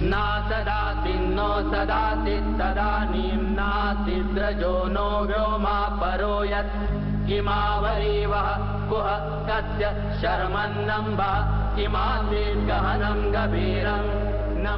नासदातिन्नो सदाति तदानीं नासिद्रजो नो व्योमा परो यत् किमावरीवः कुह कस्य शर्मन्नम्ब किमासीत् गहनं गभीरं न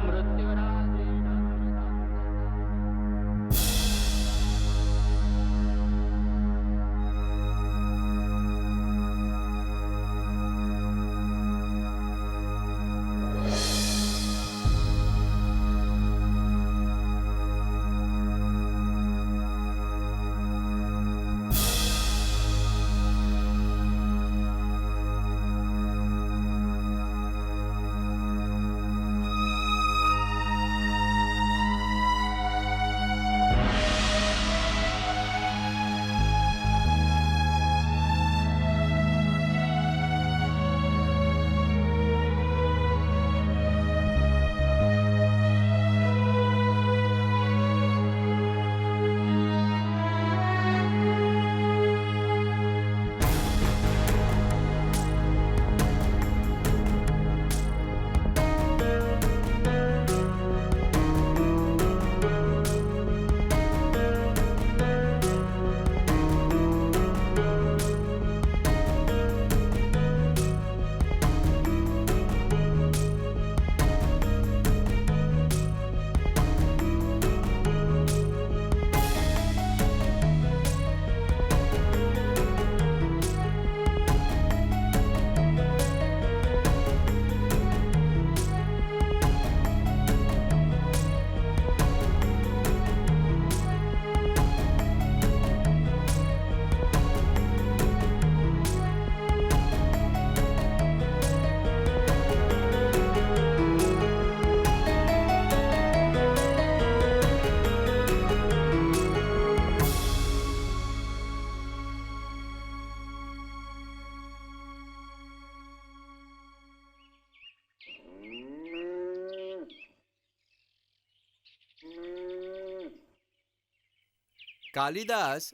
कालिदास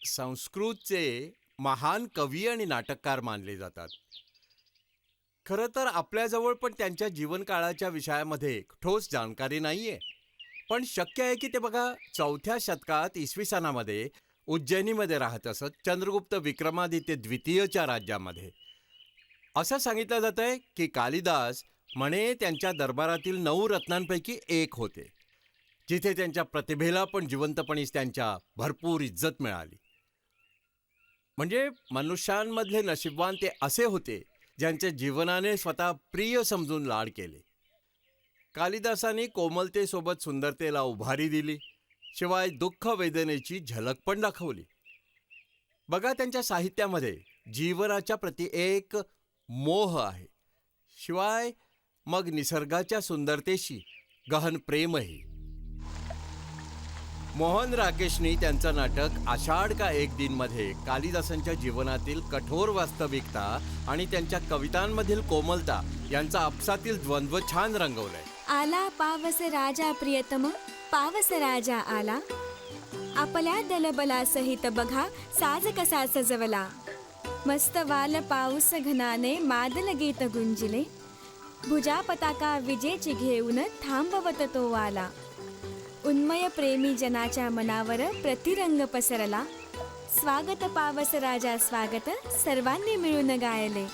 संस्कृतचे महान कवी आणि नाटककार मानले जातात. खरं तर आपल्याजवळ पण त्यांच्या जीवनकाळाच्या विषयामध्ये ठोस जाणकारी नाहीये. पण शक्य आहे की ते बघा 4थ्या शतकात इसवी सनामध्ये उज्जैनीमध्ये राहत असत, चंद्रगुप्त विक्रमादित्य द्वितीयच्या राज्यामध्ये. असं सांगितलं जात आहे की कालिदास म्हणे त्यांच्या दरबारातील 9 रत्नांपैकी एक होते, जिथे त्यांच्या प्रतिभेला पण जिवंतपणीच त्यांच्या भरपूर इज्जत मिळाली. म्हणजे मनुष्यांमधले नशीबवान ते असे होते ज्यांच्या जीवनाने स्वतः प्रिय समजून लाड केले. कालिदासांनी कोमलतेसोबत सुंदरतेला उभारी दिली, शिवाय दुःख वेदनेची झलक पण दाखवली. बघा, त्यांच्या साहित्यामध्ये जीवनाच्या प्रती एक मोह आहे, शिवाय मग निसर्गाच्या सुंदरतेशी गहन प्रेमही. मोहन राकेशनी त्यांचं नाटक आषाढ का एक दिन मध्ये कालिदासांच्या जीवनातील कठोर वास्तविकता आणि त्यांच्या कवितांमधील कोमलता यांचा आपसातील द्वंद्व छान रंगवलाय. आला पावस राजा प्रियतम, पावस राजा आला, आपल्या दलबला सहित बघा साज कसा सजवला. मस्त वाल पाऊस घनाने मादल गीत गुंजिले, भुजा पताका विजेची घेऊन थांबवत तो आला. उन्मय प्रेमी जनाच्या मनावर प्रतिरंग पसरला, स्वागत पावस राजा स्वागत सर्वांनी मिळून गायले.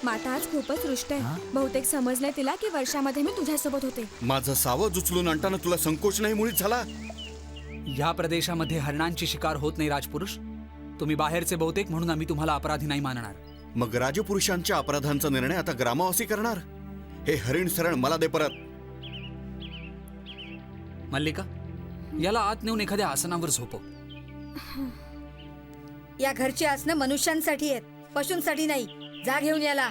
माता आज खूपच रुष्ट आहे. बहुतेक समजलंय तिला की वर्षामध्ये मी तुझ्यासोबत होते. माझं सावज उचलून आणताना तुला संकोच नाही मुळीच झाला? ह्या प्रदेशामध्ये हरणांची शिकार होत नाही राजपुरुष. तुम्ही बाहेरचे बहुतेक म्हणून आम्ही तुम्हाला अपराधी नाही मानणार. मग राजपुरुषांच्या अपराधांचा निर्णय आता ग्रामवासी करणार? हे हरिण सरळ मला दे परत. मल्लिका, याला आत नेऊन एखाद्या आसनावर झोपव. या घरची आसनं मनुष्यांसाठी आहेत, पशूंसाठी नाही. जा घेऊन याला.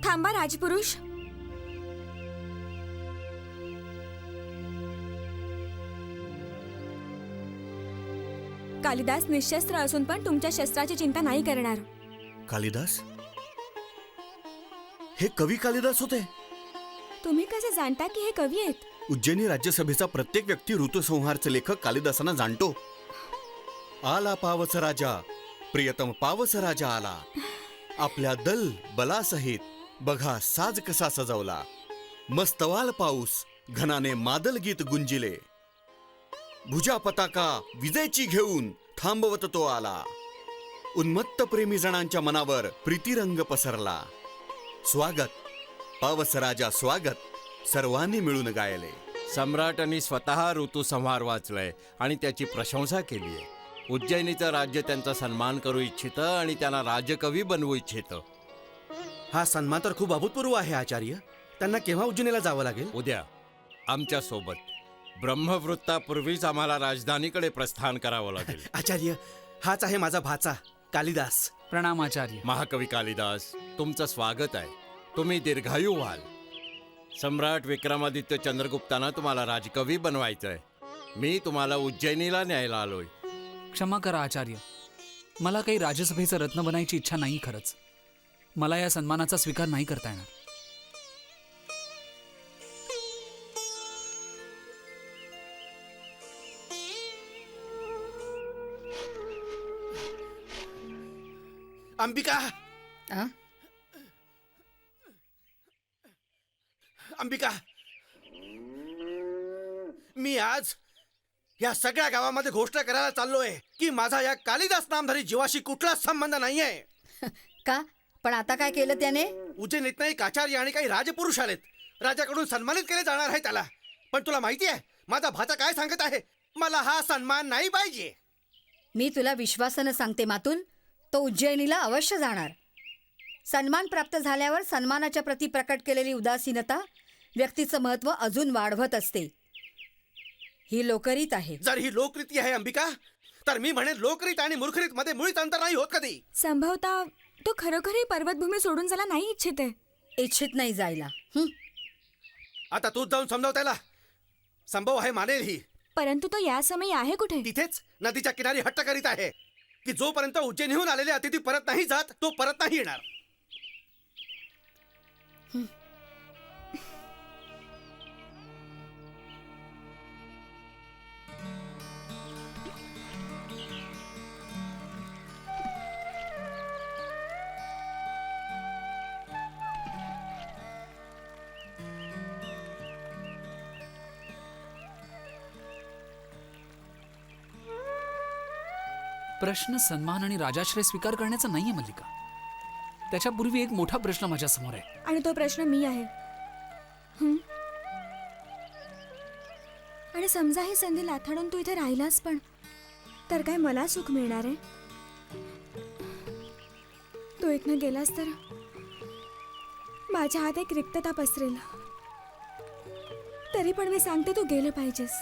थांबा राजपुरुष. कालिदास निशस्त्र असून पण तुमच्या शस्त्राची चिंता नाही करणार. कालिदास? हे कवी कालिदास होते? तुम्ही कसे जाणता की हे कवी आहेत? उज्जैनी राज्यसभेचा प्रत्येक व्यक्ती ऋतुसंहारचे लेखक कालिदासांना जाणतो. आला पावस राजा, प्रियतम पावस राजा आला. आपल्या दल बलासहित बघा साज कसा सजवला. मस्तवाल पाऊस घनाने मादल गीत गुंजिले. भुजा पताका विजेची घेऊन थांबवत तो आला. उन्मत्त प्रेमी जणांच्या मनावर प्रीतिरंग पसरला. स्वागत पावस राजा स्वागत, सर्वांनी मिळून गायले. सम्राटांनी स्वतः ऋतुसंहार वाचलाय आणि त्याची प्रशंसा केली आहे. उज्जैनीचं राज्य त्यांचा सन्मान करू इच्छितं आणि त्यांना राजकवी बनवू इच्छितं. हा सन्मान तर खूप अभूतपूर्व आहे आचार्य. त्यांना केव्हा उज्जैनीला जावं लागेल? उद्या आमच्या सोबत. ब्रह्मवृत्तापूर्वीच आम्हाला राजधानीकडे प्रस्थान करावं लागेल. आचार्य, हाच आहे माझा भाचा कालिदास. प्रणाम आचार्य. महाकवी कालिदास, तुमचं स्वागत आहे. तुम्ही दीर्घायू व्हाल. सम्राट विक्रमादित्य चंद्रगुप्तांना तुम्हाला राजकवी बनवायचंय. मी तुम्हाला उज्जैनीला न्यायला आलोय. क्षमा करा आचार्य, मला काही राजसभेचं रत्न बनायची इच्छा नाही. खरंच मला या सन्मानाचा स्वीकार नाही करता येणार. अंबिका, आ? अंबिका, मी आज या सगळ्या गावामध्ये घोषणा करायला चाललोय की माझा या कालिदास नामधारी जीवाशी कुठलाच संबंध नाहीये. का? पण आता काय केलं त्याने? उज्जैनीत नाही आचार्य आणि काही राजपुरुष आलेत. राजाकडून सन्मानित केले जाणार आहे त्याला. पण तुला माहिती आहे माझा भाचा काय सांगत आहे? मला हा सन्मान नाही पाहिजे. मी तुला विश्वासानं सांगते मातुल, तो उज्जैनीला अवश्य जाणार. सन्मान प्राप्त झाल्यावर सन्मानाच्या प्रती प्रकट केलेली उदासीनता व्यक्तीचं महत्व अजून वाढवत असते. ही लोकरीत आहे. जर ही लोकरीती आहे अंबिका, तर मी म्हणेन लोकरीत आणि मूर्खरीत मध्ये मुळीच अंतर नाही होत कधी. संभवता तो खरोखरही पर्वतभूमी सोडून जायला नाही इच्छिते. इच्छित नाही जायला. आता तूच जाऊन समजाव त्याला. संभव आहे मानेल ही. परंतु तो या समयी आहे कुठे? तिथेच नदीच्या किनारी हट्ट करीत आहे की जोपर्यंत उज्जैनीहून आलेले अतिथी परत नाही जात तो परत नाही येणार. प्रश्न सन्मान आणि राजाश्रय स्वीकार करण्याचा नाहीये मल्लिका. त्याच्यापूर्वी एक मोठा प्रश्न माझ्या समोर आहे. आणि तो प्रश्न मी आहे. आणि समजा ही संधी लाथाडून तू इथे राहिलास पण, तर काय मला सुख मिळणार आहे? तू इथनं गेलास तर माझ्या हात एक रिक्तता पसरेल. तरी पण मी सांगते तू गेलं पाहिजेस.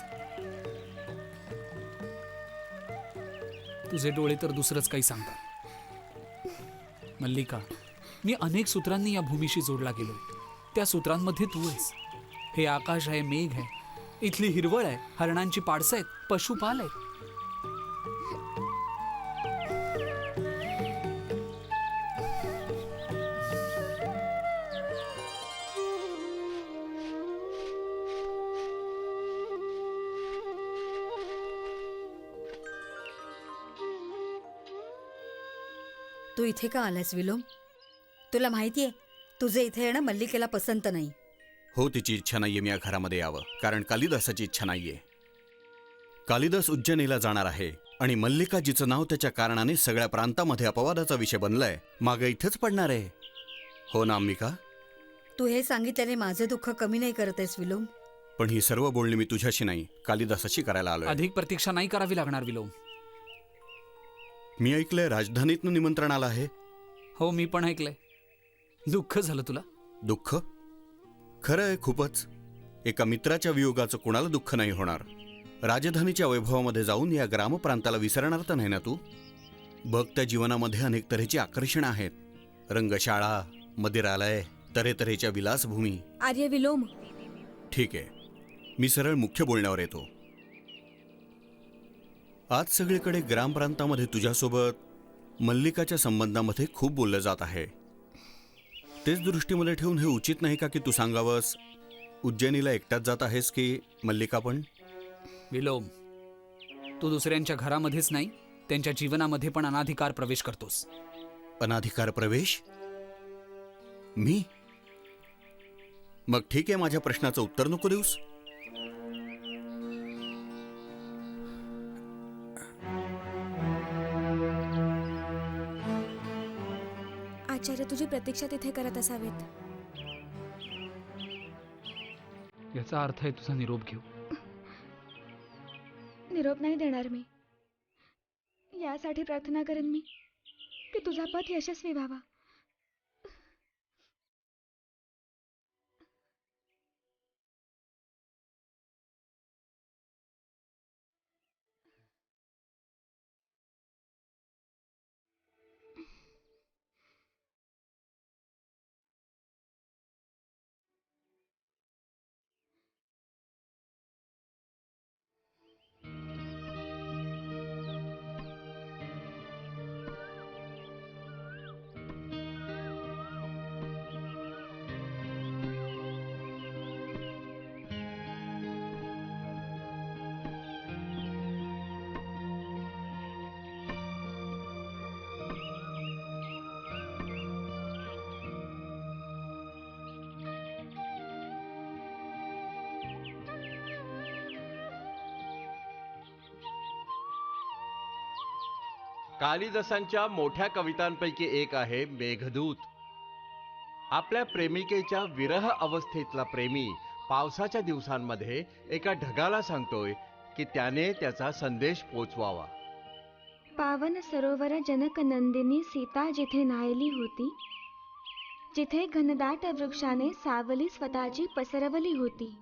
तुझे डोळे तर दुसरंच काही सांगतात. मल्लिका, मी अनेक सूत्रांनी या भूमीशी जोडला गेलो. त्या सूत्रांमध्ये तू आहेस. हे आकाश आहे, मेघ आहे, इथली हिरवळ आहे, हरणांची पाडसं आहेत, पशुपाल आहेत. तू इथे का आलास विलोम? तुला माहितीये तुझे इथे येणं मल्लिकेला पसंत नाही. हो, तिची इच्छा नाहीये मी या घरामध्ये यावं, कारण कालिदासाची इच्छा नाहीये. कालिदास उज्जैनीला जाणार आहे आणि मल्लिका जिचं नाव त्याच्या कारणाने सगळ्या प्रांतामध्ये अपवादाचा विषय बनलाय मागे इथेच पडणार आहे. हो ना अंबिका? तू हे सांगितल्याने माझं दुःख कमी नाही करत आहेस विलोम. पण ही सर्व बोलणी मी तुझ्याशी नाही, कालिदासाशी करायला आलोय. अधिक प्रतीक्षा नाही करावी लागणार विलोम. मी ऐकलंय राजधानीतनं निमंत्रण आलं आहे. हो, मी पण ऐकलंय. दुःख झालं तुला? दुःख? खरं आहे, खूपच. एका मित्राच्या वियोगाचं कुणाला दुःख नाही होणार. राजधानीच्या वैभवामध्ये जाऊन या ग्रामप्रांताला विसरणार तर नाही ना तू? बघ, त्या जीवनामध्ये अनेक तऱ्हेची आकर्षणं आहेत. रंगशाळा, मदिरालय, तऱ्हेतऱ्हेच्या विलासभूमी. आर्य विलोम, ठीक आहे, मी सरळ मुख्य बोलण्यावर येतो. आज सगळीकडे ग्रामप्रांतामध्ये तुझ्यासोबत मल्लिकाच्या संबंधामध्ये खूप बोललं जात आहे. तेच दृष्टीमध्ये ठेवून हे उचित नाही का की तू सांगावंस उज्जैनीला एकटाच जात आहेस की मल्लिका पण? विलोम, तू दुसऱ्यांच्या घरामध्येच नाही, त्यांच्या जीवनामध्ये पण अनाधिकार प्रवेश करतोस. अनाधिकार प्रवेश? मी? मग ठीक आहे, माझ्या प्रश्नाचं उत्तर नको देऊस. आचार्य तुझी प्रतीक्षा तिथे करत असावेत. याचा अर्थ आहे तुझा निरोप घेऊ. निरोप नाही देणार मी. यासाठी प्रार्थना करेन मी की तुझा पथ यशस्वी व्हावा. कालिदासांच्या मोठ्या कवितांपैकी एक आहे मेघदूत. आपल्या प्रेमिकेच्या विरह अवस्थेतला प्रेमी पावसाच्या दिवसांमध्ये एका ढगाला सांगतोय की त्याने त्याचा संदेश पोचवावा. पावन सरोवर जनक नंदिनी सीता जिथे न्हायली होती, जिथे घनदाट वृक्षाने सावली स्वतःची पसरवली होती.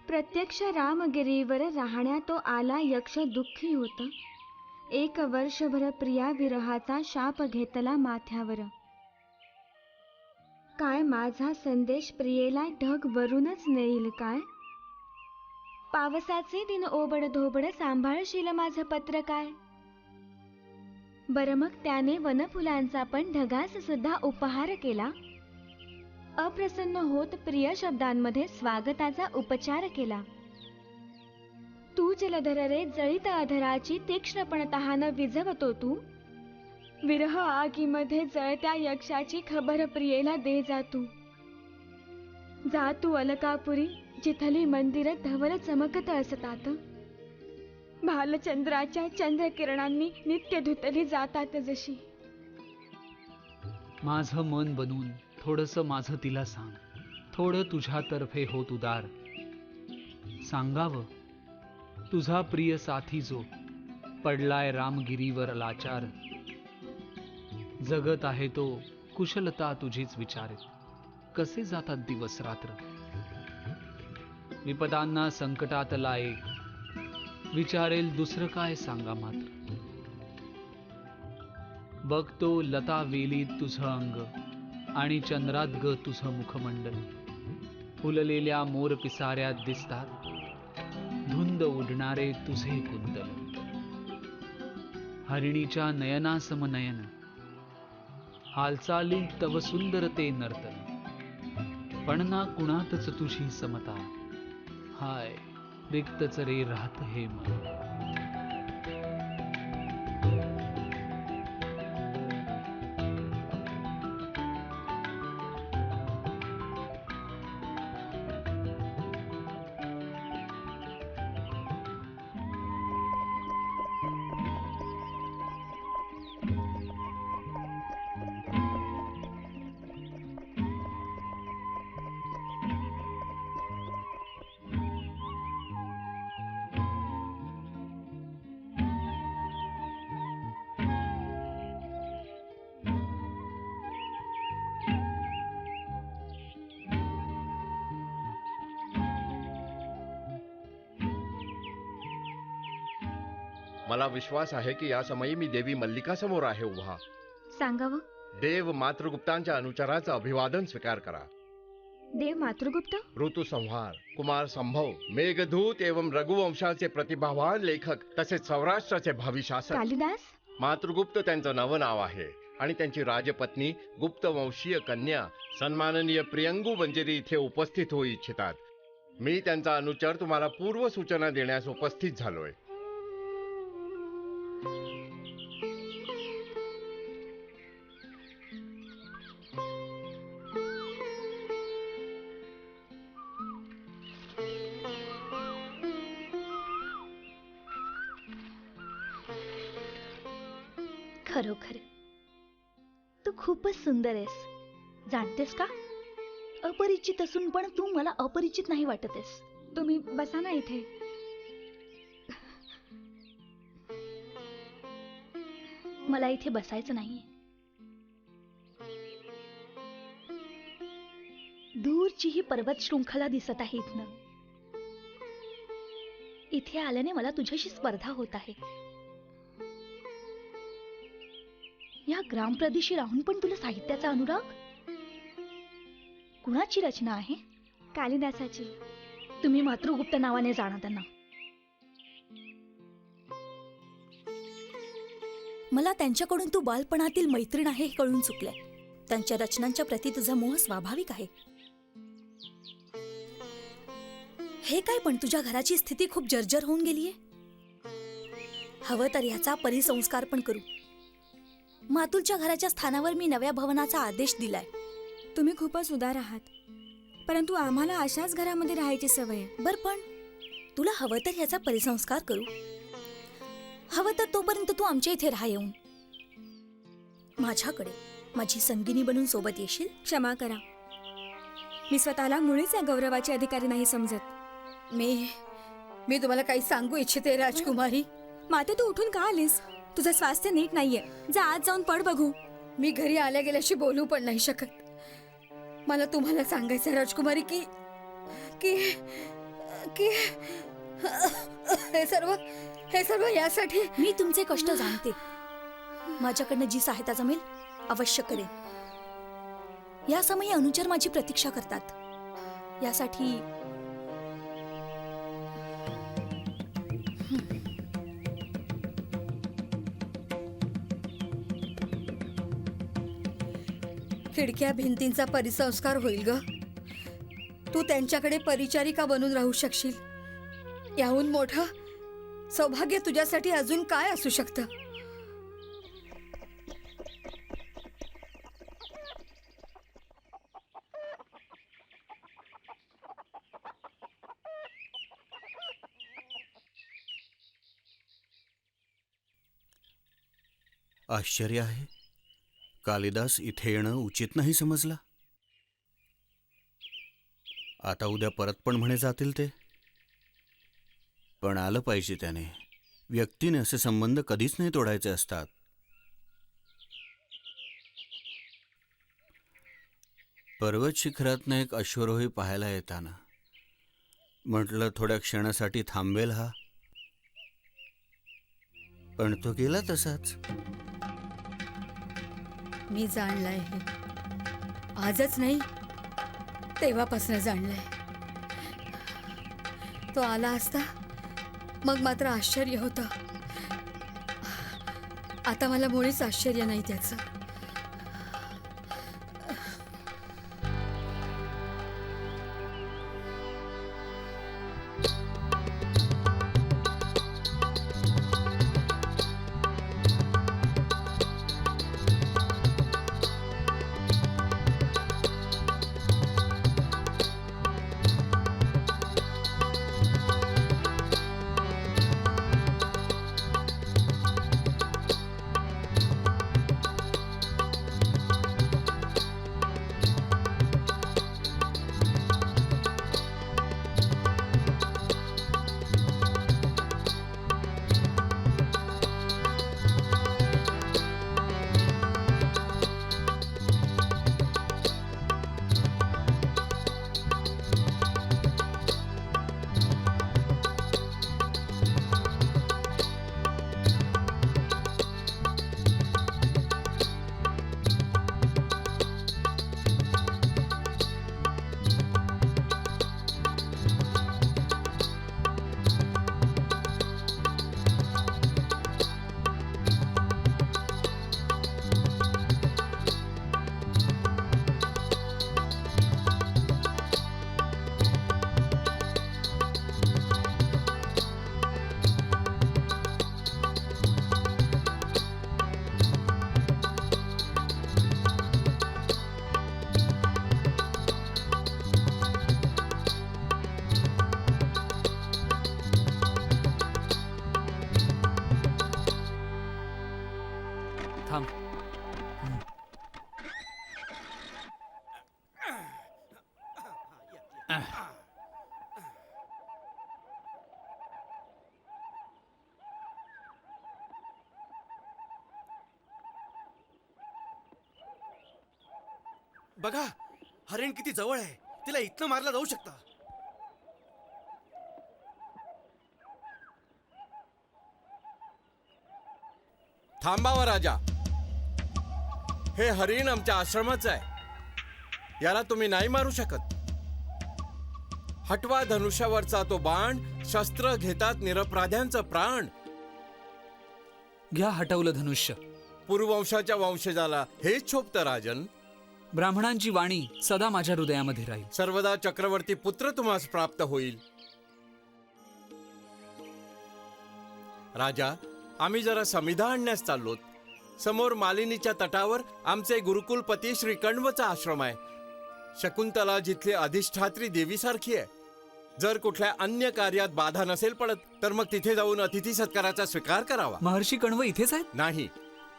प्रत्यक्ष रामगिरीवर राहण्या तो आला यक्ष दुःखी होता. 1 वर्षभर प्रिया विरहाचा शाप घेतला माथ्यावर. काय माझा संदेश प्रियेला ढग वरूनच नेईल काय? पावसाचे दिन ओबड धोबड सांभाळशील माझं पत्र काय? बरं मग त्याने वनफुलांचा पण ढगास सुद्धा उपहार केला. अप्रसन्न होत प्रिय शब्दांमध्ये स्वागताचा उपचार केला. तू जलधर रे जळीत अधराची तीक्ष्णपण तहान विझवतो तू. विरह आगीमध्ये जळत्या यक्षाची खबर प्रियेला दे जा तू. जा तू अलकापुरी जिथली मंदिर धवल चमकत असतात. भालचंद्राच्या चंद्रकिरणांनी नित्य धुतली जातात जशी. माझं मन बनून थोडंसं माझं तिला सांग, थोडं तुझ्यातर्फे होत उदार. सांगावं तुझा प्रिय साथी जो पडलाय रामगिरीवर लाचार. जगत आहे तो कुशलता तुझीच विचारित, कसे जातात दिवस रात्र. विपदांना संकटात लाये, विचारेल दुसरं काय सांगा मात्र. बघतो लता वेलीत तुझं अंग आणि चंद्रात ग तुझं मुखमंडल. फुललेल्या मोर पिसाऱ्यात दिसतात धुंद उडणारे तुझे कुंदल. हरिणीच्या नयनासम नयन, हालचाली तव सुंदर ते नर्तन. पण ना कुणातच तुझी समता, हाय रिक्तच रे राहत हे मन. मला विश्वास आहे की या समयी मी देवी मल्लिका समोर आहे उभा. सांगावं. देव मातृगुप्तांच्या अनुचराचं अभिवादन स्वीकार करा. देव मातृगुप्त? ऋतुसंहार, कुमार संभव, मेघदूत एवं रघुवंशाचे प्रतिभावान लेखक तसेच सौराष्ट्राचे भावी शासक कालिदास? मातृगुप्त त्यांचं नवं नाव आहे आणि त्यांची राजपत्नी गुप्तवंशीय कन्या सन्माननीय प्रियंगू मंजिरी इथे उपस्थित होऊ इच्छितात. मी त्यांचा अनुचर तुम्हाला पूर्व सूचना देण्यास उपस्थित झालोय. खरोखर तू खूपच सुंदर आहेस. जाणतेस का, अपरिचित असून पण तू मला अपरिचित नाही वाटतेस. तुम्ही बसा ना इथे. मला इथे बसायचं नाहीये. दूरची ही पर्वत शृंखला दिसत आहे इथनं. इथे आल्याने मला तुझ्याशी स्पर्धा होत आहे. या ग्रामप्रदेशी राहून पण तुला साहित्याचा अनुराग? कुणाची रचना आहे? कालिदासाची. तुम्ही मातृगुप्त नावाने जाणा त्यांना. मला त्यांच्याकडून तू बालपणातील मैत्रीण आहे हे कळून चुकलंय. त्यांच्या रचनांच्या प्रती तुझा मोह स्वाभाविक आहे. हे काय, पण तुझ्या घराची स्थिती खूप जर्जर होऊन गेलीये. हवं तर याचा परिसंस्कार पण करू. मातुलच्या घराच्या स्थानावर मी नव्या भवनाचा आदेश दिलाय. तुम्ही खूपच उदार आहात, परंतु आम्हाला अशाच घरामध्ये राहायची सवय आहे. बर, पण तुला हवं तर याचा परिसंस्कार करू. हवं तर तोपर्यंत तू आमच्या इथे राहा येऊन. माझ्याकडे माझी संगिनी बनून सोबत येशील? क्षमा करा, मी स्वतःला मुळीच या गौरवाचे अधिकारी नाही समजत. मी तुम्हाला काही सांगू इच्छिते राजकुमारी. माते, तू उठून का आलीस? तुझं स्वास्थ्य नीट नाहीये. जा आत जाऊन पड बघू. मी घरी आल्या गेल्याशी बोलू पण नाही शकत. मला तुम्हाला सांगायचं राजकुमारी की की की हे सर्व यासाठी. मी तुमचे कष्ट जाणते. माझ्याकडनं जी सहायता जमेल अवश्य करेन. या समयी अनुचर माझी प्रतीक्षा करतात. यासाठी खिडक्या भिंतींचा परिसंस्कार होईल ग. तू त्यांच्याकडे परिचारिका बनून राहू शकशील. याहून मोठं सौभाग्य तुझ्यासाठी अजून काय असू शकतं? आश्चर्य आहे, कालिदास इथे येणं उचित नाही समजला. आता उद्या परत पण म्हणे जातील ते. पण आलं पाहिजे त्याने. व्यक्तीने असे संबंध कधीच नाही तोडायचे असतात. पर्वत शिखरातनं एक अश्वरोही पाहायला येताना म्हटलं थोड्या क्षणासाठी थांबेल हा, पण तो गेला तसाच. मी जाणलंय हे. आजच नाही, तेव्हापासून जाणलंय. तो आला असता मग मात्र आश्चर्य होतं. आता मला मुळीच आश्चर्य नाही त्याचं. थांब. बघा, हरिण किती जवळ आहे. तिला इथनं मारलं जाऊ शकतं. थांबावा राजा. हे हरिण आमच्या आश्रमाचं आहे. याला तुम्ही नाही मारू शकत. हटवा धनुष्यावरचा तो बाण. शस्त्र घेतात निरपराध्यांचं प्राण. घ्या हटवलं धनुष्य. पूर्ववंशाच्या वंशजाला हेच शोभतं राजन. ब्राह्मणांची वाणी सदा माझ्या हृदयामध्ये राहील. सर्वदा चक्रवर्ती पुत्र तुम्हास प्राप्त होईल. राजा, आम्ही जरा समिधा आणण्यास चाललोत. समोर मालिनीच्या तटावर आमचे गुरुकुलपती श्री कण्वचा आश्रम आहे. शकुंतला जिथली अधिष्ठात्री देवीसारखी आहे. जर कुठल्या अन्य कार्यात बाधा नसेल पडत तर मग तिथे जाऊन अतिथी सत्काराचा स्वीकार करावा. महर्षी कण्व इथेच आहेत? नाही,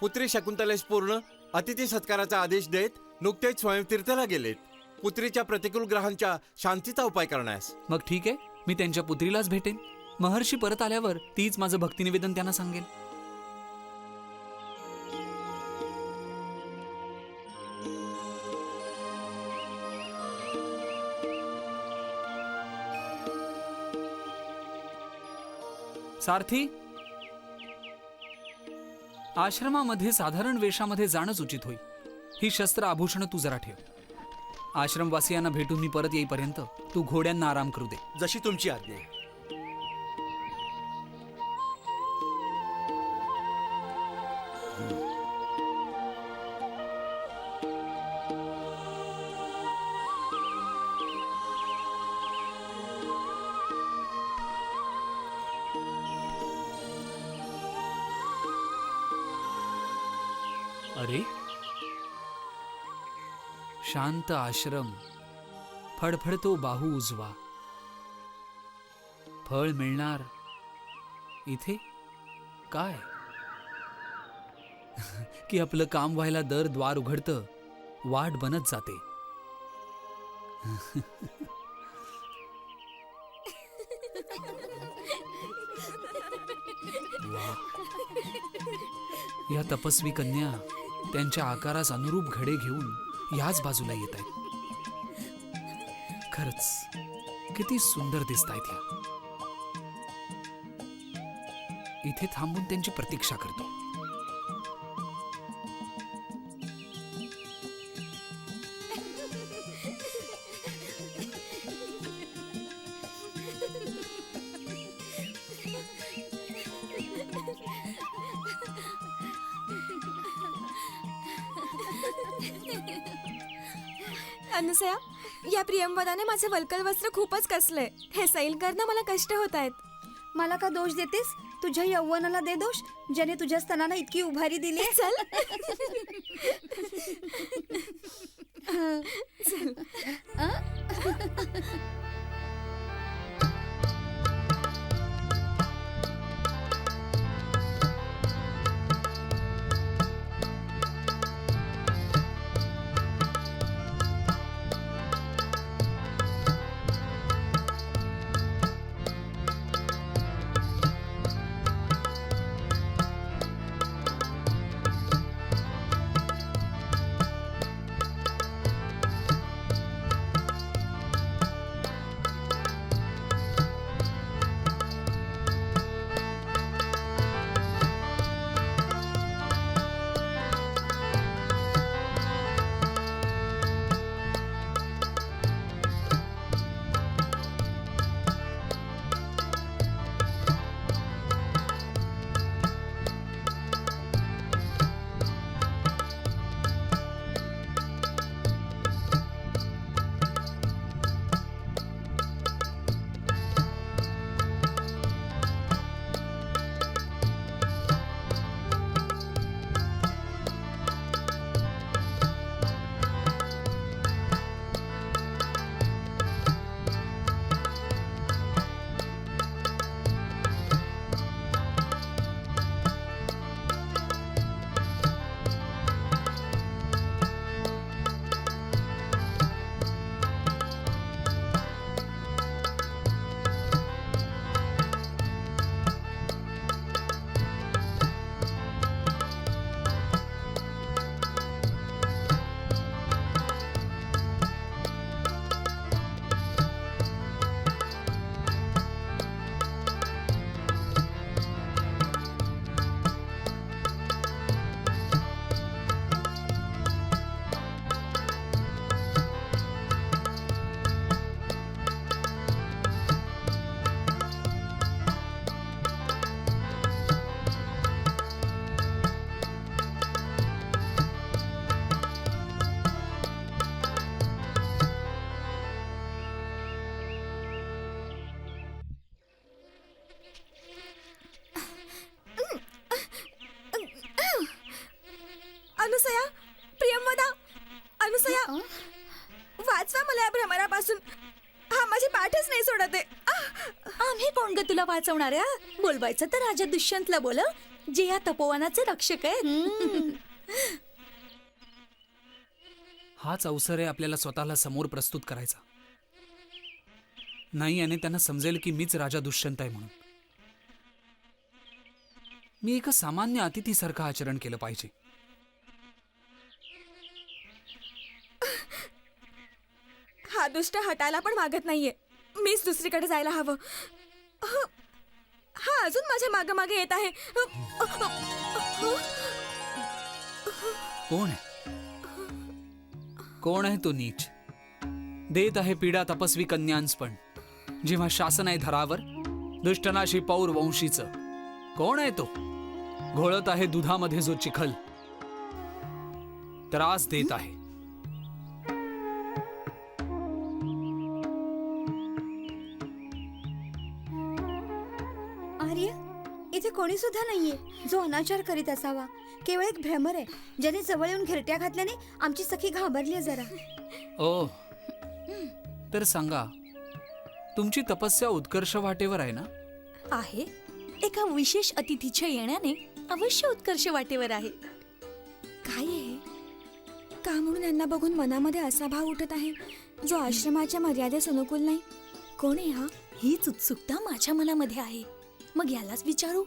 पुत्री शकुंतलेस पूर्ण अतिथी सत्काराचा आदेश देत नुकतेच स्वयंतीर्थला गेलेत. पुत्रीच्या प्रतिकूल ग्रहांच्या शांतीचा उपाय करण्यास. मग ठीक आहे, मी त्यांच्या पुत्रीलाच भेटेन. महर्षी परत आल्यावर तीच माझं भक्तिनिवेदन त्यांना सांगेल. सारथी, आश्रमामध्ये साधारण वेशामध्ये जाणंच उचित होईल. ही शस्त्र आभूषण तू जरा ठेव. आश्रमवासियांना भेटून मी परत येईपर्यंत तू घोड्यांना आराम करू दे. जशी तुमची आज्ञा. अरे, शांत आश्रम, फडफडतो बाहू उजवा. फळ मिळणार इथे काय? की आपलं काम व्हायला दर द्वार उघडतं, वाट बनत जाते. या तपस्वी कन्या त्यांच्या आकारास अनुरूप घडे घेऊन याच बाजूला येत आहेत. खरंच किती सुंदर दिसतायत ह्या. इथे थांबून त्यांची प्रतीक्षा करतो. अनुसया, या प्रियंवदाने माझे वल्कल वस्त्र खूपच कसलंय. हे सैल करणं मला कष्ट होत आहेत. मला का दोष देतेस? तुझ्या यौवनाला दे दोष, ज्याने तुझ्या स्तनांना इतकी उभारी दिली. चल. वाचवणाऱ्या. बोलवायचं तर राजा दुष्यंतला बोल, जे या तपोवनाचे रक्षक आहेत. हाच अवसर आहे आपल्याला स्वतःला समोर प्रस्तुत करायचा. नाही आणि त्यांना समजेल की मीच राजा दुष्यंत आहे म्हणून. मी एका सामान्य अतिथीसारखं आचरण केलं पाहिजे. हा दुष्ट हटायला पण मागत नाहीये. मीच दुसरीकडे जायला हवं. हा अजून माझ्या मागे मागे येत आहे. कोण आहे? कोण आहे तो नीच? देत आहे पीडा तपस्वी कन्यांस पण, जेव्हा शासन आहे धरावर दुष्टनाशी पौर वंशीचं. कोण आहे तो? घोळत आहे दुधामध्ये जो चिखल, त्रास देत आहे. आर्य, इथे कोणी सुद्धा नाहीये जो अनाचार करीत असावा. केवळ एक भ्रमर आहे, ज्याने जवळ येऊन घिरट्या घातल्याने आमची सखी घाबरली जरा. ओ, तर सांगा, तुमची तपस्या उत्कर्ष वाटेवर आहे ना? आहे. एका विशेष अतिथीच्या येण्याने अवश्य उत्कर्ष वाटेवर आहे. काय आहे? का म्हणून यांना बघून मनामध्ये असा भाव उठत आहे जो आश्रमाच्या मर्यादेस अनुकूल नाही? कोण आहे हा? हीच उत्सुकता माझ्या मनामध्ये आहे. मग यालाच विचारू.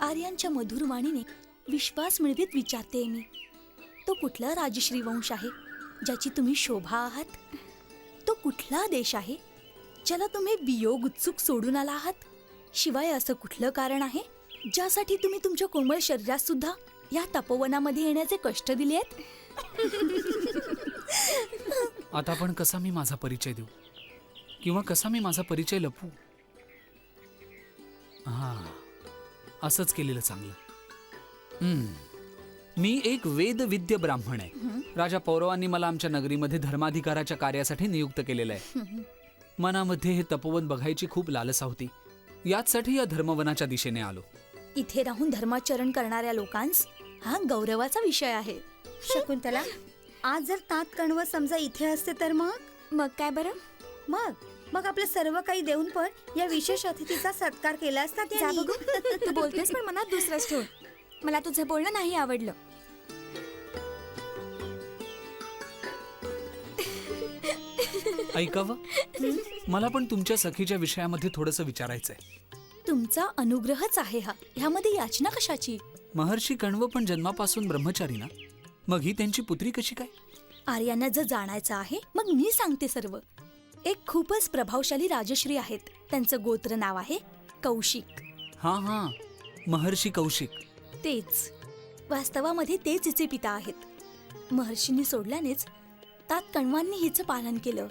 आर्यांच्या मधुर वाणीने विश्वास मिळवीत विचारते मी, तो कुठला राजश्री वंश आहे ज्याची तुम्ही शोभा आहात? तो कुठला देश आहे ज्याला तुम्ही वियोग उत्सुक सोडून आला आहात? शिवाय असं कुठलं कारण आहे ज्यासाठी तुम्ही तुमच्या कोमल शरीरात सुद्धा या तपोवनामध्ये येण्याचे कष्ट दिले आहेत? आता पण कसा मी माझा परिचय देऊ, किंवा कसा मी माझा परिचय लपवू? हा, असंच केलेलं चांगलं. मी एक वेदविद्य ब्राह्मण आहे. राजा पौरवांनी मला आमच्या नगरीमध्ये धर्माधिकाराच्या कार्यासाठी नियुक्त केलेलं आहे. मनामध्ये हे तपोवन बघायची खूप लालसा होती. याचसाठी या धर्मवनाच्या दिशेने आलो. इथे राहून धर्माचरण करणाऱ्या लोकांस हा गौरवाचा विषय आहे. शकुंतला, आज जर तात कण्व समजा इथे असते तर मग काय बरं? मग आपलं सर्व काही देऊन पण या विशेष अतिथीचा सत्कार केला असता. जा बघू. तू बोलतेस पण मनात दुसरंच ठेव. मला तुझं बोलणं नाही आवडलं. ऐकावं, मला पण तुमच्या सखीच्या विषयामध्ये थोडंसं विचारायचंय. तुमचा अनुग्रहच आहे हा. ह्यामध्ये याचना कशाची? महर्षी कण्व पण जन्मापासून ब्रह्मचारी ना, मग ही त्यांची पुत्री कशी काय? आर्यांना जर जाणायचं आहे मग मी सांगते सर्व. एक खूपच प्रभावशाली राजश्री आहेत. त्यांचं गोत्र नाव आहे कौशिक. हा, महर्षी कौशिक. तेच. वास्तवामध्ये तेच हिचे पिता आहेत. महर्षींनी सोडल्यानेच तात कण्वांनी हिचं पालन केलं.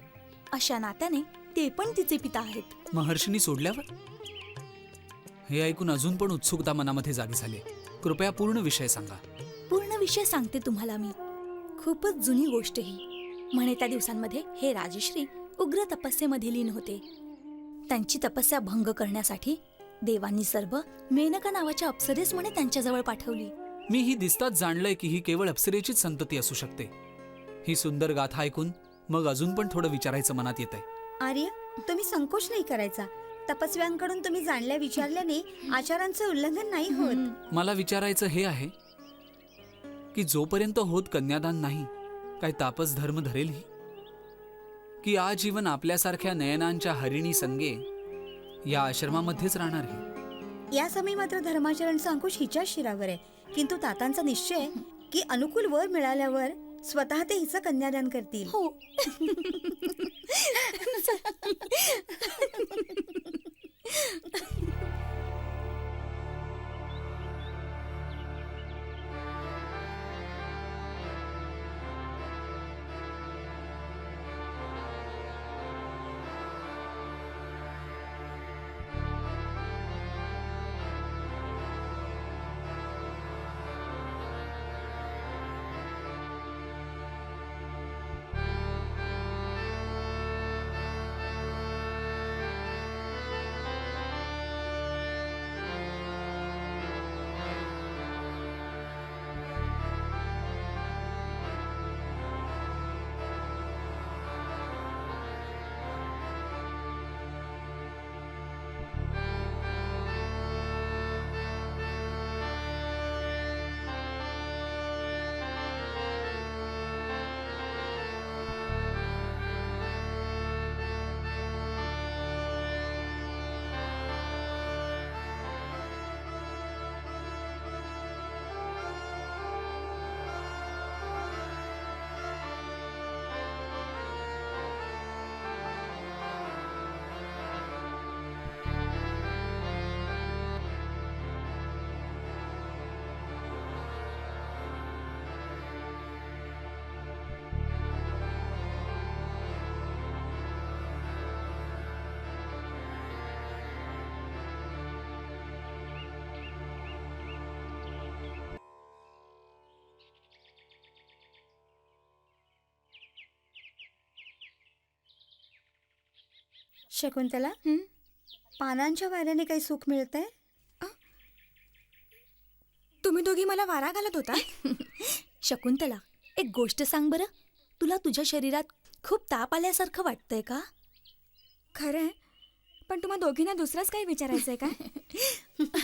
अशा नात्याने ते पण तिचे पिता आहेत. महर्षींनी सोडल्यावर? हे ऐकून अजून पण उत्सुकता मनामध्ये जागी झाली. कृपया पूर्ण विषय सांगा. पूर्ण विषय सांगते तुम्हाला मी. खूपच जुनी गोष्ट ही. म्हणे त्या दिवसांमध्ये हे राजश्री उग्र तपस्येमध्ये लीन होते. त्यांची तपस्या भंग करण्यासाठी देवांनी सर्व मेनका नावाच्या अप्सरेस म्हणे त्यांच्याजवळ पाठवली. मी ही दिसताच जाणलंय की ही केवळ अप्सरेचीच संतती असू शकते. ही सुंदर गाथा ऐकून मग अजून पण थोडं विचारायचं मनात येतंय. आर्य, तुम्ही संकोच नाही करायचा. तपस्व्यांकडून तुम्ही जाणल्या विचारल्याने आचारांचं उल्लंघन नाही होत. मला विचारायचं हे आहे की जोपर्यंत होत कन्यादान नाही, काय तापस धर्म धरेल ही? की आजीवन आपल्यासारख्या नयनांच्या हरिणी संगे या आश्रमामध्येच राहणार हे? या समय मात्र धर्माचरणचा अंकुश हिच्या शिरावर आहे. किंतु तातांचा निश्चय की अनुकूल वर मिळाल्यावर स्वतः ते हिचं कन्यादान करतील. हो. शकुंतला, हं? पानांच्या वाऱ्याने काही सुख मिळतंय? तुम्ही दोघी मला वारा घालत होता. शकुंतला, एक गोष्ट सांग बरं, तुला तुझ्या शरीरात खूप ताप आल्यासारखं वाटतंय का? खरंय, पण तुम्हा दोघींना दुसरंच काही विचारायचंय का?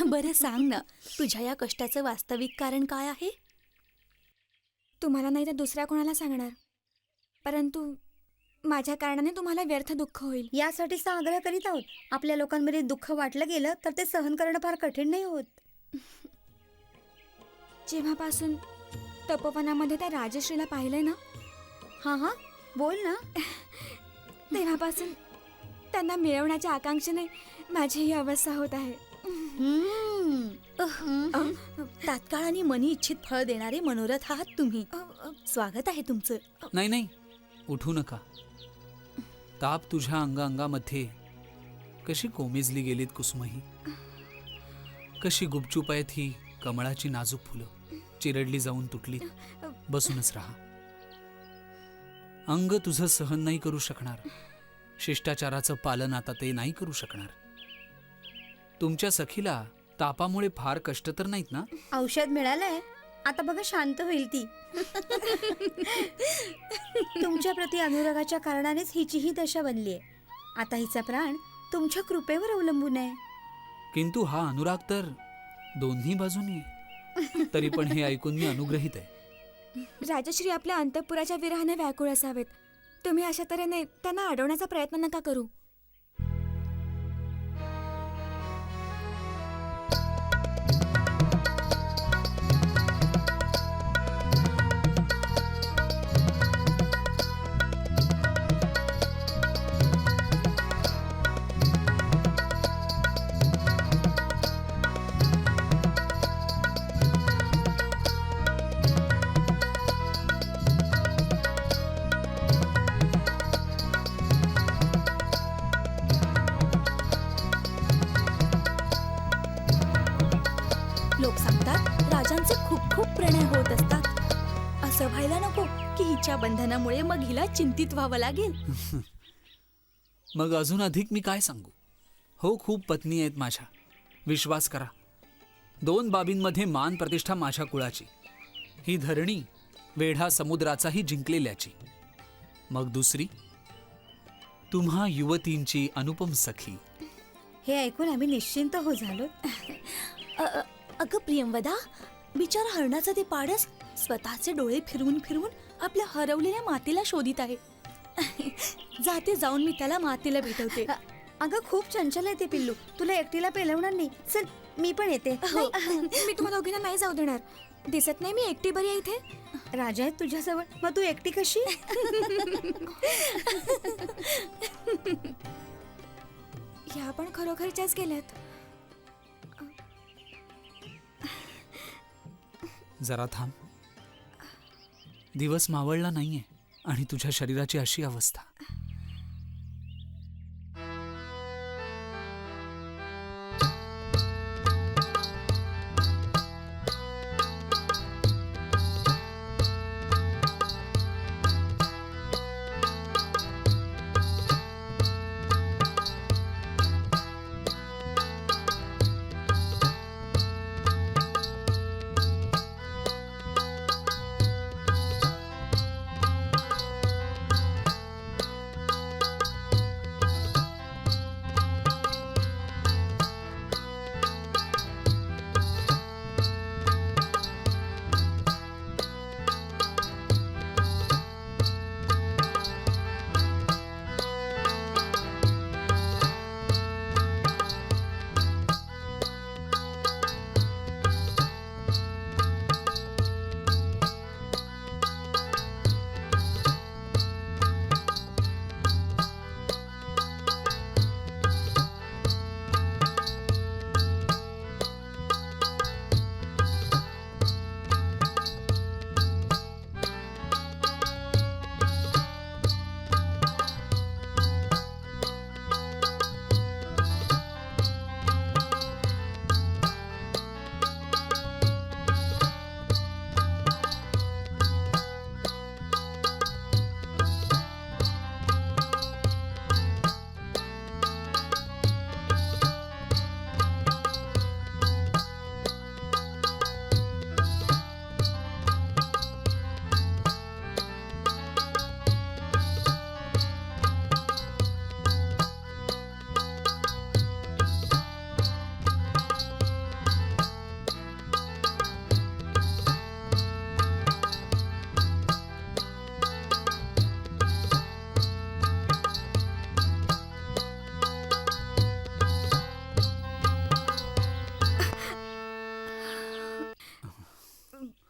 बरं सांग ना, तुझ्या या कष्टाचं वास्तविक कारण काय आहे? तुम्हाला नाही तर दुसऱ्या कोणाला सांगणार, परंतु माझ्या कारणाने तुम्हाला व्यर्थ दुःख होईल. यासाठीच आग्रह करीत आहोत. आपल्या लोकांमध्ये दुःख वाटलं गेलं तर ते सहन करणं फार कठीण नाही होत. जेव्हापासून तपोवनामध्ये त्या राजश्रीला पाहिलंय ना, हां, बोल ना. तेव्हापासून त्यांना मिळवण्याच्या आकांक्षेने माझी ही अवस्था होत आहे. तात्काळ आणि मनी इच्छित फळ देणारे मनोरथ आहात तुम्ही. स्वागत आहे तुमचं. नाही नाही, उठू नका. ताप तुझ्या अंगामध्ये कशी कोमेजली गेलीत कुसुमही. कशी गुपचूप आहेत ही कमळाची नाजूक फुलं, चिरडली जाऊन तुटली. बसूनच राहा. अंग तुझं सहन नाही करू शकणार. शिष्टाचाराचं पालन आता ते नाही करू शकणार. तुमच्या सखीला तापामुळे फार कष्ट तर नाहीत ना? औषध मिळालंय, आता बघा शांत होईल ती. तुमच्या प्रती अनुरागाच्या कारणानेच हिचीही दशा बनलीये. आता हिचा प्राण तुमच्या कृपेवर अवलंबून आहे. किंतु हा अनुराग तर दोन्ही बाजूनी आहे. तरी पण हे ऐकून मी अनुग्रहित आहे. राजश्री आपल्या अंतःपुराच्या विरहाने व्याकुळ असावेत. तुम्ही अशा तऱ्हेने त्यांना अडवण्याचा प्रयत्न नका करू. लोक सांगतात राजांचे खूप खूप प्रणय होत असतात. असं व्हायला नको की हिच्या बंधनामुळे मग हिला चिंतित व्हावं लागेल. मग अजून अधिक मी काय सांगू. हो, खूप पत्नी आहेत माझ्या. विश्वास करा, 2 बाबींमध्ये मान प्रतिष्ठा माझ्या कुळाची. ही धरणी वेढा समुद्राचाही जिंकलेल्याची. मग दुसरी तुम्हा युवतींची अनुपम सखी. हे ऐकून आम्ही निश्चिंत हो झालो. अगं प्रियंवदा, बिचारा हरणाचं ते पाडस स्वतःचे डोळे फिरवून फिरवून आपल्या हरवलेल्या मातेला शोधित आहे. जाते जाऊन मी त्याला मातेला भेटवते. अगं खूप चंचल आहे ते पिल्लू, तुला एकटीला पेलवणार नाही. चल मी पण येते. मी तुम्हाला दोघींना नाही जाऊ देणार. दिसत नाही मी एकटी बरी आहे इथे. राजा आहेत तुझ्याजवळ, मग तू एकटी कशी? ह्या पण खरोखरच्याच गेल्यात. जरा थांब. दिवस मावळला नाहीये आणि तुझ्या शरीराची अशी अवस्था.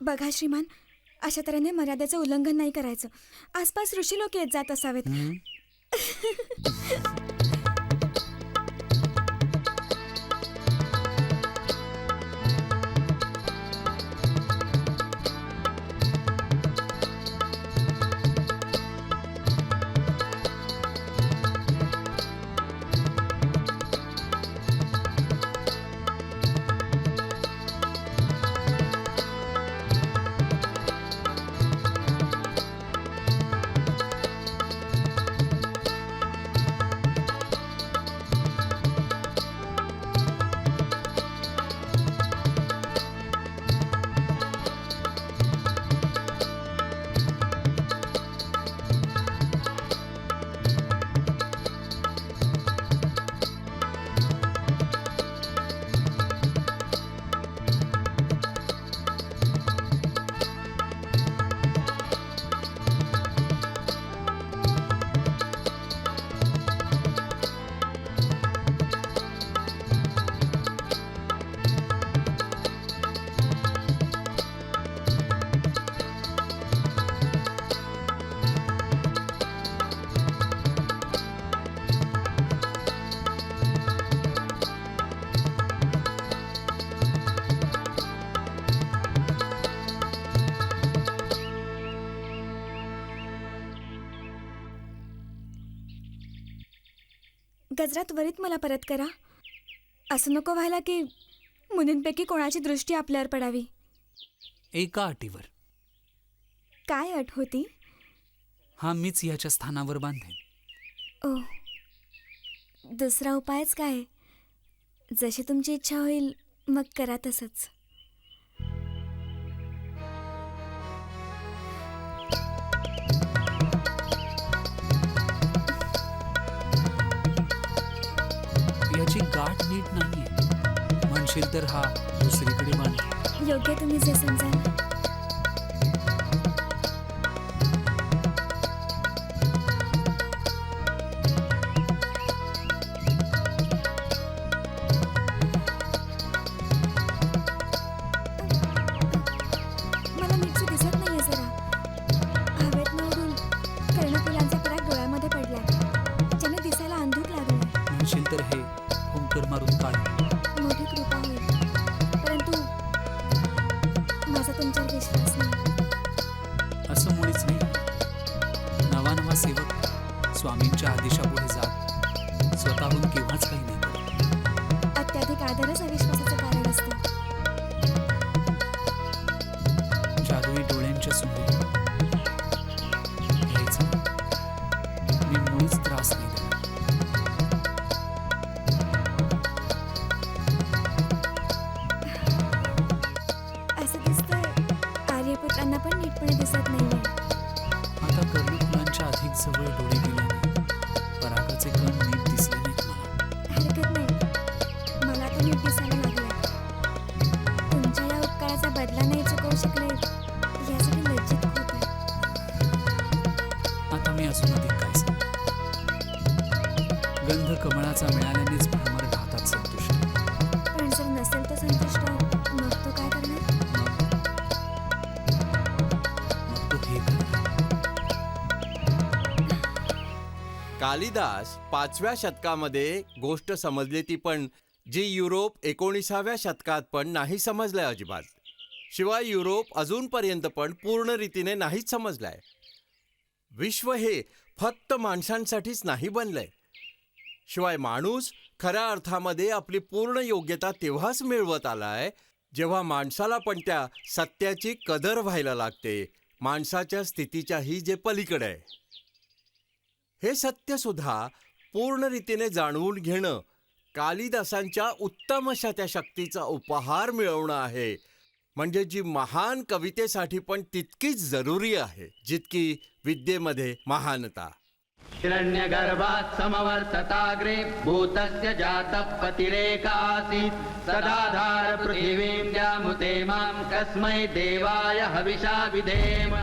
बघा श्रीमान, अशा तऱ्हेने मर्यादेचं उल्लंघन नाही करायचं. आसपास ऋषी लोक येत जात असावेत. गजरा त्वरित मला परत करा. असं नको व्हायला की मुलींपैकी कोणाची दृष्टी आपल्यावर पडावी. एका अटीवर. काय अट होती? हा मीच याच्या स्थानावर बांधेन. ओ, दुसरा उपायच काय? जशी तुमची इच्छा होईल मग करा तसंच. याची गाठ नीट नाहीये. म्हणशील तर हा दुसरीकडे बांध. योग्य तुम्ही जे समजाल. मला नीटशी दिसत नाहीये जरा. हवेत निवडून कर्णफुलांचा पराग डोळ्यामध्ये पडलाय, ज्याने दिसायला अंधूक लागलाय. म्हणशील तर हे फुंकर मारून काढ. मोठी कृपा होईल, परंतु माझा तुमच्यावर विश्वास नाही. असं मुळीच नाही. नवा नवा सेवक स्वामींच्या आदेशापुढे जात स्वतःहून केव्हाच काही नाही करत. अत्याधिक आदरच अविश्वासाचं कारण असतं. जादुई डोळ्यांच्या सुंदर घ्यायचं. मी मुळीच त्रास नाही देणार. असं दिसतंय आर्यपुत्रांना पण नीटपणे दिसत नाहीये. आता कर्णफुलांच्या अधिक जवळ डोळे गेल्याने परागाचे कण नीट दिसले नाहीत मला. हरकत नाही, मला तर नीट दिसायला लागलंय. तुमच्या या उपकाराचा बदला नाही चुकवू शकले यासाठी लज्जित खूप आहे. आता मी अजून अधिक काय सांगू. गंध कमळाचा मिळाल्यानेच भ्रमर राहतात संतुष्ट. पण जर नसेल तर संतुष्ट मग तो काय करणार? मग तो हे करणार. कालिदास 5व्या शतकामध्ये गोष्ट समजली ती पण जी युरोप 19व्या शतकात पण नाही समजलंय अजिबात. शिवाय युरोप अजूनपर्यंत पण पूर्ण रीतीने नाहीच समजलाय. विश्व हे फक्त माणसांसाठीच नाही बनलंय. शिवाय माणूस खऱ्या अर्थामध्ये आपली पूर्ण योग्यता तेव्हाच मिळवत आलाय जेव्हा माणसाला पण त्या सत्याची कदर व्हायला लागते, माणसाच्या स्थितीच्याही जे पलीकडे आहे. हे सत्य सुद्धा पूर्ण रीतीने जाणवून घेणं कालिदासांच्या उत्तम अशा त्या शक्तीचा उपहार मिळवणं आहे, म्हणजे जी महान कवितेसाठी पण तितकीच जरुरी आहे जितकी विद्येमध्ये महानता. हिरण्यगर्भात् समवर्तताग्रे भूतस्य जातः पतिरेक आसीत् सदाधार पृथिवीं व्यामुते मां कस्मै देवाय हविषा विधेम.